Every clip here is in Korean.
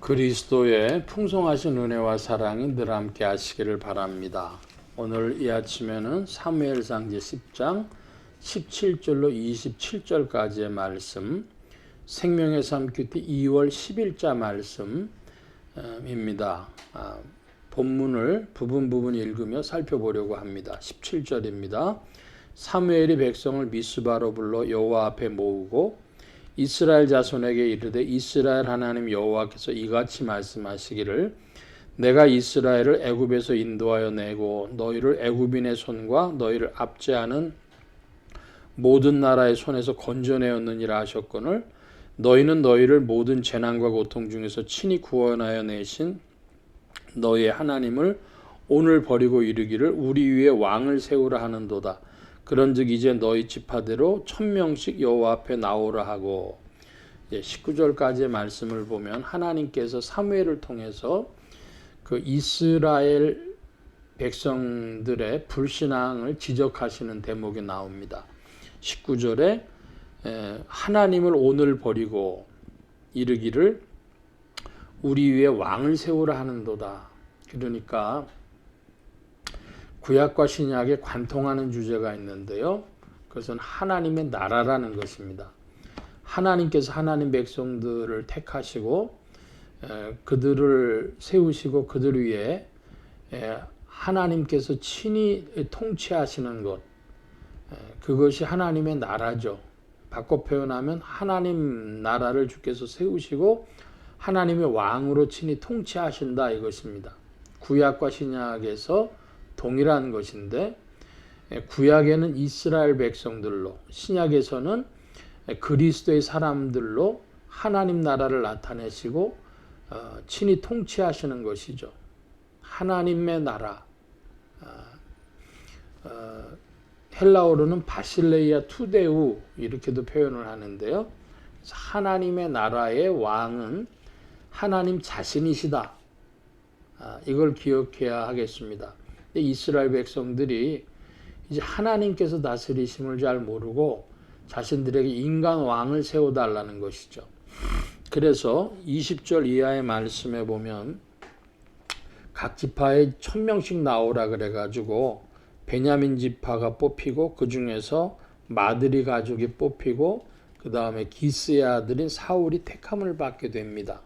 그리스도의 풍성하신 은혜와 사랑이 늘 함께 하시기를 바랍니다. 오늘 이 아침에는 사무엘상 제10장 17절로 27절까지의 말씀, 생명의 삶 큐티 2월 10일자 말씀입니다. 본문을 부분 읽으며 살펴보려고 합니다. 17절입니다. 사무엘이 백성을 미스바로 불러 여호와 앞에 모으고 이스라엘 자손에게 이르되 이스라엘 하나님 여호와께서 이같이 말씀하시기를 내가 이스라엘을 애굽에서 인도하여 내고 너희를 애굽인의 손과 너희를 압제하는 모든 나라의 손에서 건져내었느니라 하셨거늘 너희는 너희를 모든 재난과 고통 중에서 친히 구원하여 내신 너희의 하나님을 오늘 버리고 이르기를 우리 위에 왕을 세우라 하는도다. 그런즉 이제 너희 지파대로 1000명씩 여호와 앞에 나오라 하고 19절까지의 말씀을 보면 하나님께서 사무엘을 통해서 그 이스라엘 백성들의 불신앙을 지적하시는 대목이 나옵니다. 19절에 하나님을 오늘 버리고 이르기를 우리 위에 왕을 세우라 하는도다. 그러니까 구약과 신약에 관통하는 주제가 있는데요. 그것은 하나님의 나라라는 것입니다. 하나님께서 하나님 백성들을 택하시고 그들을 세우시고 그들 위에 하나님께서 친히 통치하시는 것, 그것이 하나님의 나라죠. 바꿔 표현하면 하나님 나라를 주께서 세우시고 하나님의 왕으로 친히 통치하신다 이것입니다. 구약과 신약에서 동일한 것인데 구약에는 이스라엘 백성들로 신약에서는 그리스도의 사람들로 하나님 나라를 나타내시고 친히 통치하시는 것이죠. 하나님의 나라, 헬라어로는 바실레이아 투데우 이렇게도 표현을 하는데요. 하나님의 나라의 왕은 하나님 자신이시다. 이걸 기억해야 하겠습니다. 이스라엘 백성들이 이제 하나님께서 다스리심을 잘 모르고 자신들에게 인간 왕을 세워달라는 것이죠. 그래서 20절 이하의 말씀에 보면 각 지파에 1000명씩 나오라 그래가지고 베냐민 지파가 뽑히고 그 중에서 마드리 가족이 뽑히고 그 다음에 기스의 아들인 사울이 택함을 받게 됩니다.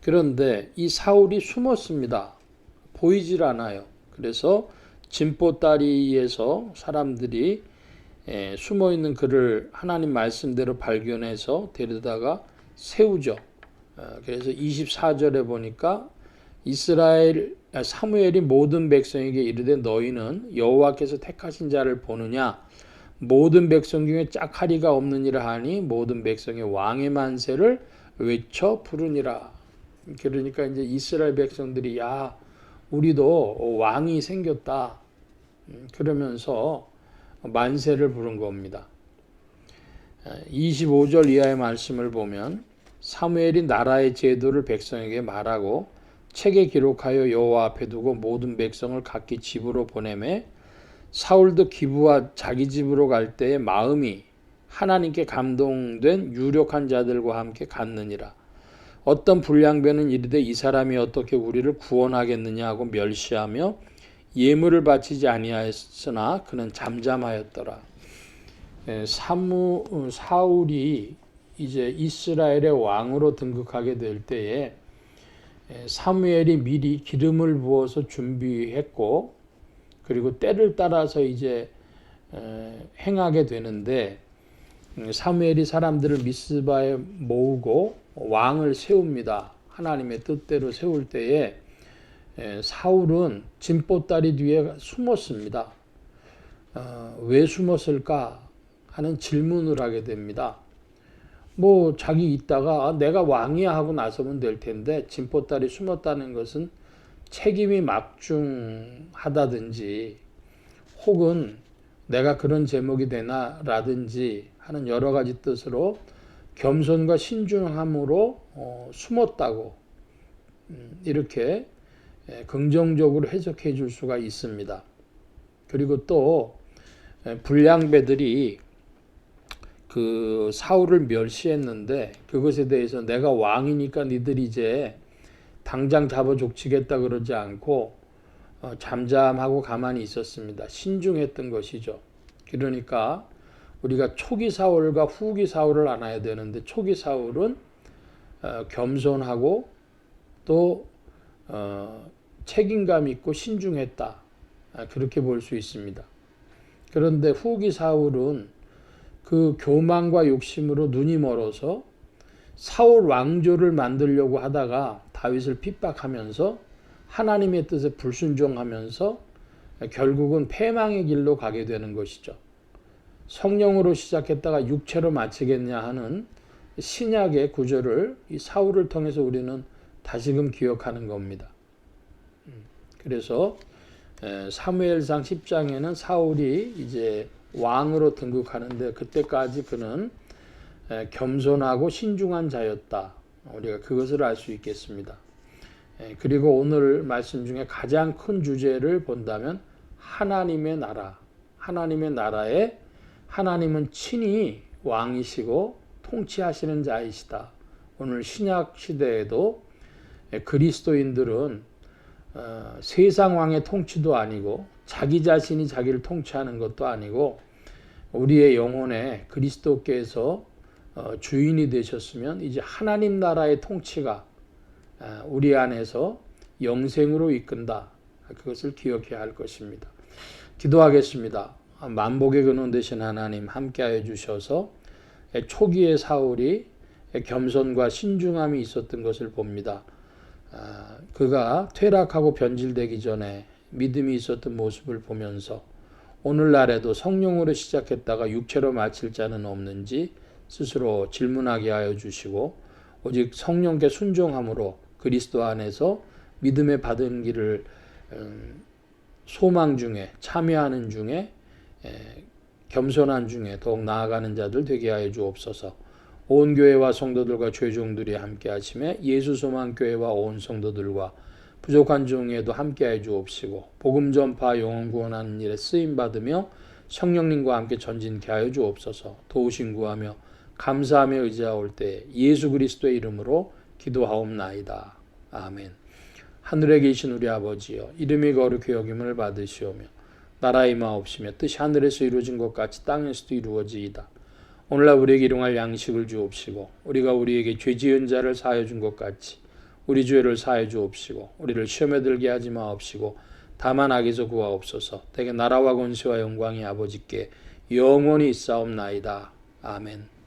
그런데 이 사울이 숨었습니다. 보이질 않아요. 그래서 진보다리에서 사람들이 숨어있는 그를 하나님 말씀대로 발견해서 데려다가 세우죠. 그래서 24절에 보니까 사무엘이 모든 백성에게 이르되 너희는 여호와께서 택하신 자를 보느냐 모든 백성 중에 짝하리가 없느니라 하니 모든 백성의 왕의 만세를 외쳐 부르니라. 그러니까 이제 이스라엘 백성들이 우리도 왕이 생겼다. 그러면서 만세를 부른 겁니다. 25절 이하의 말씀을 보면 사무엘이 나라의 제도를 백성에게 말하고 책에 기록하여 여호와 앞에 두고 모든 백성을 각기 집으로 보내매 사울도 기브와 자기 집으로 갈 때에 마음이 하나님께 감동된 유력한 자들과 함께 갔느니라. 어떤 불량배는 이르되 이 사람이 어떻게 우리를 구원하겠느냐 하고 멸시하며 예물을 바치지 아니하였으나 그는 잠잠하였더라. 사울이 이제 이스라엘의 왕으로 등극하게 될 때에 사무엘이 미리 기름을 부어서 준비했고 그리고 때를 따라서 이제 행하게 되는데 사무엘이 사람들을 미스바에 모으고 왕을 세웁니다. 하나님의 뜻대로 세울 때에 사울은 진보다리 뒤에 숨었습니다. 왜 숨었을까 하는 질문을 하게 됩니다. 자기 있다가 내가 왕이야 하고 나서면 될 텐데 진보다리 숨었다는 것은 책임이 막중하다든지 혹은 내가 그런 제목이 되나 라든지 하는 여러 가지 뜻으로 겸손과 신중함으로 숨었다고 이렇게 긍정적으로 해석해 줄 수가 있습니다. 그리고 또 불량배들이 그 사울을 멸시했는데 그것에 대해서 내가 왕이니까 니들이 이제 당장 잡아 족치겠다 그러지 않고 잠잠하고 가만히 있었습니다. 신중했던 것이죠. 그러니까 우리가 초기 사울과 후기 사울을 알아야 되는데 초기 사울은 겸손하고 또 책임감 있고 신중했다. 그렇게 볼 수 있습니다. 그런데 후기 사울은 그 교만과 욕심으로 눈이 멀어서 사울 왕조를 만들려고 하다가 다윗을 핍박하면서 하나님의 뜻에 불순종하면서 결국은 패망의 길로 가게 되는 것이죠. 성령으로 시작했다가 육체로 마치겠냐 하는 신약의 구절을 이 사울을 통해서 우리는 다시금 기억하는 겁니다. 그래서 사무엘상 10장에는 사울이 이제 왕으로 등극하는데 그때까지 그는 겸손하고 신중한 자였다. 우리가 그것을 알 수 있겠습니다. 그리고 오늘 말씀 중에 가장 큰 주제를 본다면 하나님의 나라. 하나님의 나라에 하나님은 친히 왕이시고 통치하시는 자이시다. 오늘 신약 시대에도 그리스도인들은 세상 왕의 통치도 아니고 자기 자신이 자기를 통치하는 것도 아니고 우리의 영혼에 그리스도께서 주인이 되셨으면 이제 하나님 나라의 통치가 우리 안에서 영생으로 이끈다. 그것을 기억해야 할 것입니다. 기도하겠습니다. 만복의 근원 되신 하나님 함께하여 주셔서 초기의 사울이 겸손과 신중함이 있었던 것을 봅니다. 그가 퇴락하고 변질되기 전에 믿음이 있었던 모습을 보면서 오늘날에도 성령으로 시작했다가 육체로 마칠 자는 없는지 스스로 질문하게 하여 주시고 오직 성령께 순종함으로 그리스도 안에서 믿음의 받은 길을 소망 중에 참여하는 중에 겸손한 중에 더욱 나아가는 자들 되게 하여 주옵소서. 온 교회와 성도들과 죄종들이 함께 하심에 예수 소망 교회와 온 성도들과 부족한 종에도 함께 해 주옵시고 복음 전파 영혼 구원하는 일에 쓰임 받으며 성령님과 함께 전진케 하여 주옵소서. 도우심 구하며 감사하며 의지하올 때 예수 그리스도의 이름으로 기도하옵나이다. 아멘. 하늘에 계신 우리 아버지여 이름이 거룩히 여김을 받으시오며 나라의 마옵시며 뜻이 하늘에서 이루어진 것 같이 땅에서도 이루어지이다. 오늘날 우리에게 일용할 양식을 주옵시고 우리가 우리에게 죄 지은 자를 사하여 준 것 같이 우리 죄를 사하여 주옵시고 우리를 시험에 들게 하지 마옵시고 다만 악에서 구하옵소서. 대개 나라와 권세와 영광이 아버지께 영원히 있사옵나이다. 아멘.